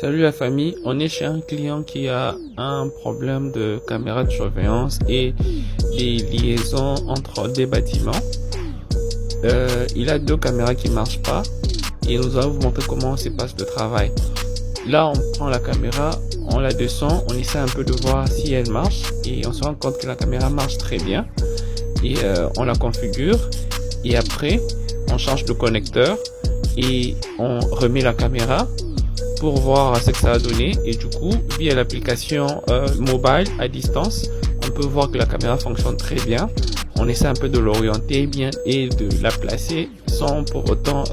Salut la famille, on est chez un client qui a un problème de caméra de surveillance et des liaisons entre des bâtiments. Il a deux caméras qui marchent pas et nous allons vous montrer comment se passe le travail. Là, on prend la caméra, on la descend, on essaie un peu de voir si elle marche et on se rend compte que la caméra marche très bien et on la configure et après on change de connecteur et on remet la caméra pour voir ce que ça a donné. Et du coup, via l'application mobile à distance, on peut voir que la caméra fonctionne très bien. On essaie un peu de l'orienter bien et de la placer sans pour autant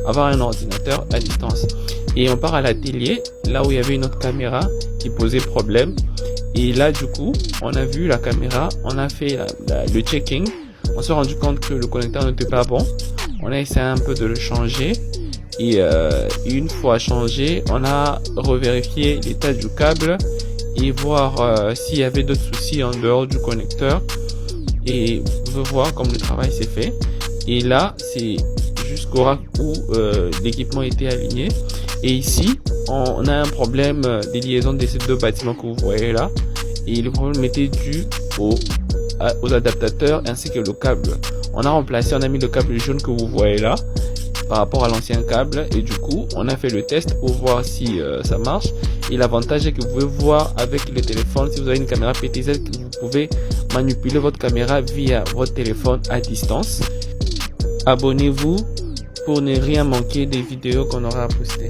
avoir un ordinateur à distance. Et on part à l'atelier, là où il y avait une autre caméra qui posait problème. Et là, du coup, on a vu la caméra, on a fait le checking. On s'est rendu compte que le connecteur n'était pas bon. On a essayé un peu de le changer. Et une fois changé, on a revérifié l'état du câble et voir s'il y avait d'autres soucis en dehors du connecteur. Et vous pouvez voir comme le travail s'est fait. Et là, c'est jusqu'au rack où l'équipement était aligné. Et ici, on a un problème des liaisons de ces deux bâtiments que vous voyez là. Et le problème était dû aux adaptateurs ainsi que le câble. On a remplacé, on a mis le câble jaune que vous voyez là par rapport à l'ancien câble, et du coup on a fait le test pour voir si ça marche. Et l'avantage est que vous pouvez voir avec le téléphone, si vous avez une caméra PTZ, que vous pouvez manipuler votre caméra via votre téléphone à distance. Abonnez-vous pour ne rien manquer des vidéos qu'on aura à poster.